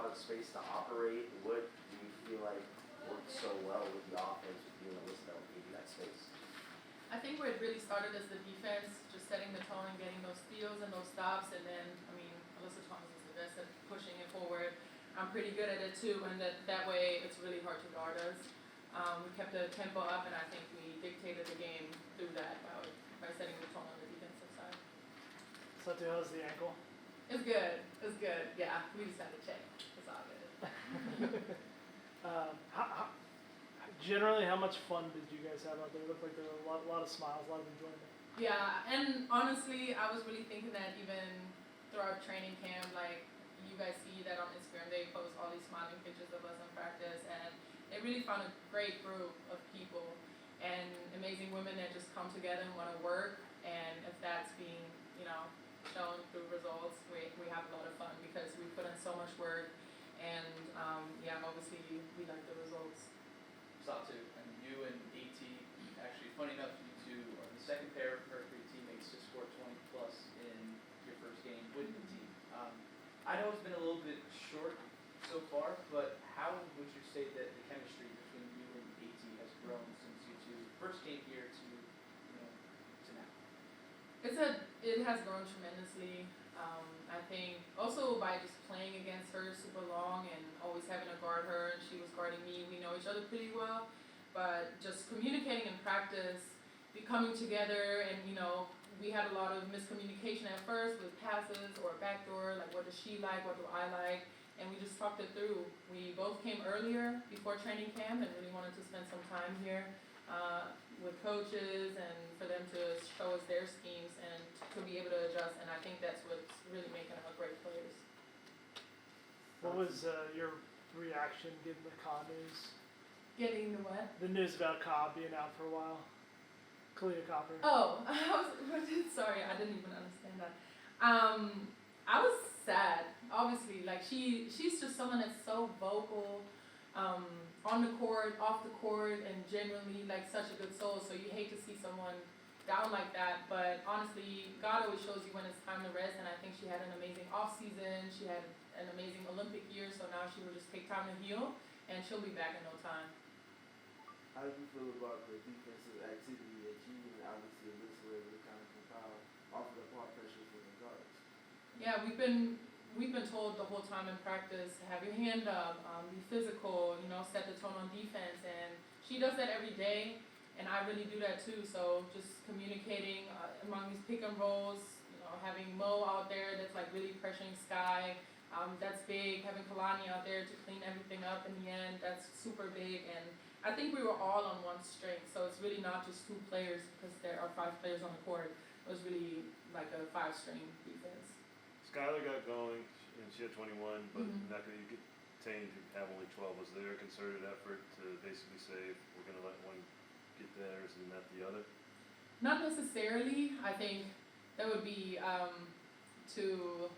lot of space to operate? What do you feel like worked so well with the offense with you and Alyssa that would give you that space? I think where it really started is the defense, just setting the tone and getting those steals and those stops. And then, I mean, Alyssa Thomas is the best at pushing it forward. I'm pretty good at it too, and that way it's really hard to guard us. We kept the tempo up, and I think we dictated the game through that by setting the tone on the defensive side. Satou, how's the ankle? It's good. It's good. Yeah, we just had to check. It's all good. Generally, how much fun did you guys have out there? It looked like there were a lot of smiles, a lot of enjoyment. Yeah, and honestly, I was really thinking that even throughout training camp, like you guys see that on Instagram, they post all these smiling pictures of us in practice, and they really found a great group of people and amazing women that just come together and want to work. And if that's being, shown through results, we have a lot of fun because we put in so much work, and obviously we like the results. Satou, and you and AT, actually, funny enough, you two are the second pair of Mercury teammates to score 20 plus in your first game with the team. I know it's been a little bit short so far, but how would you say that the chemistry between you and AT has grown since you two first came here to now? It has grown tremendously. I think also by just playing against her super long and always having to guard her, and she was guarding me. We know each other pretty well, but just communicating in practice, coming together, and we had a lot of miscommunication at first with passes or a backdoor, like what does she like, what do I like, and we just talked it through. We both came earlier before training camp and really wanted to spend some time here with coaches and for them to show us their schemes and to be able to adjust, and I think that's what's really making us great players. What was your reaction getting the Cobb news? Getting the what? The news about Cobb being out for a while. Kalia Copper. Oh, sorry, I didn't even understand that. I was sad, obviously. Like she's just someone that's so vocal, on the court, off the court, and genuinely like such a good soul. So you hate to see someone down like that. But honestly, God always shows you when it's time to rest. And I think she had an amazing off season. She had an amazing Olympic year. So now she will just take time to heal, and she'll be back in no time. How do you feel about the defensive activity that you and obviously Alyssa were able to kind of compile off of the ball pressure for the guards? Yeah, we've been told the whole time in practice, have your hand up, be physical, set the tone on defense, and she does that every day, and I really do that too. So just communicating among these pick and rolls, having Mo out there that's like really pressuring Sky, that's big. Having Kalani out there to clean everything up in the end, that's super big. And I think we were all on one strength, so it's really not just two players because there are 5 players on the court. It was really like a 5-string defense. Skylar got going, and she had 21, but Mm-hmm. not going to get contained to have only 12. Was there a concerted effort to basically say if we're going to let one get theirs and not the other? Not necessarily. I think that would be too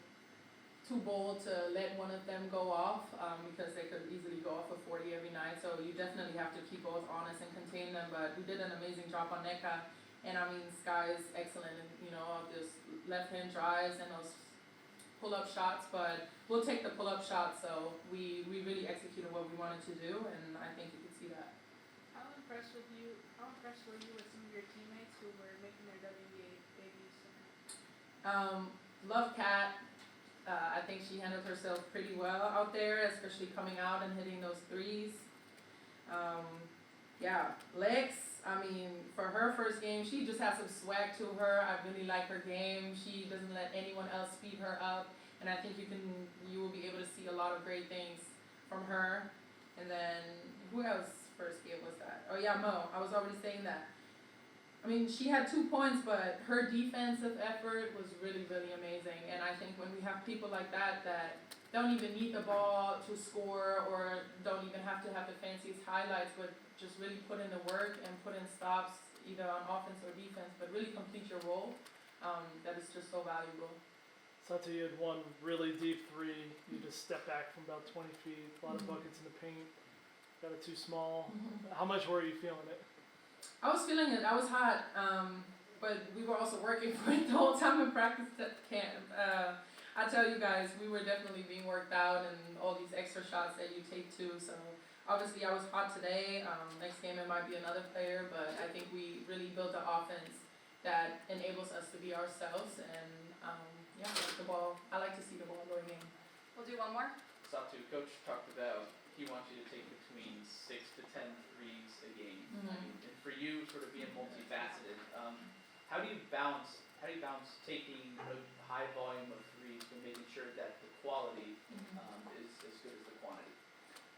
bold to let one of them go off because they could easily go off of 40 every night. So you definitely have to keep both honest and contain them. But we did an amazing job on Neka. And I mean, Sky is excellent in, those left-hand drives and those pull-up shots. But we'll take the pull-up shots. So we really executed what we wanted to do, and I think you could see that. How impressed were you with some of your teammates who were making their WNBA debuts tonight? Love Kat. I think she handled herself pretty well out there, especially coming out and hitting those threes. Lex, I mean, for her first game, she just has some swag to her. I really like her game. She doesn't let anyone else speed her up, and I think you will be able to see a lot of great things from her. And then, who else first game was that? Oh yeah, Mo. I was already saying that. I mean, she had 2 points, but her defensive effort was really, really amazing. And I think when we have people like that don't even need the ball to score or don't even have to have the fanciest highlights, but just really put in the work and put in stops either on offense or defense, but really complete your role, that is just so valuable. Satou, you had one really deep three. You just stepped back from about 20 feet, a lot of buckets in the paint. Got it too small. How much were you feeling it? I was feeling it. I was hot, but we were also working for it the whole time in practice at camp. I tell you guys, we were definitely being worked out and all these extra shots that you take too. So obviously I was hot today. Next game it might be another player, but I think we really built an offense that enables us to be ourselves. And yeah, I like to see the ball going in. We'll do one more. Satou, coach talked about he wants you to take between 6 to 10 threes a game. I mean, and for you, sort of being multifaceted, how do you balance taking a high volume of threes but making sure that the quality is as good as the quantity?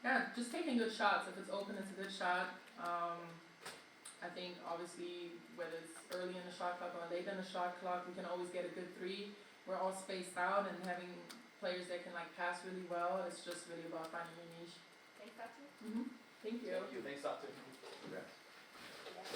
Yeah, just taking good shots. If it's open, it's a good shot. I think obviously whether it's early in the shot clock or late in the shot clock, we can always get a good three. We're all spaced out and having players that can like pass really well. It's just really about finding your niche. Thanks, Satou. Thank you. Thank you. Thanks, Satou.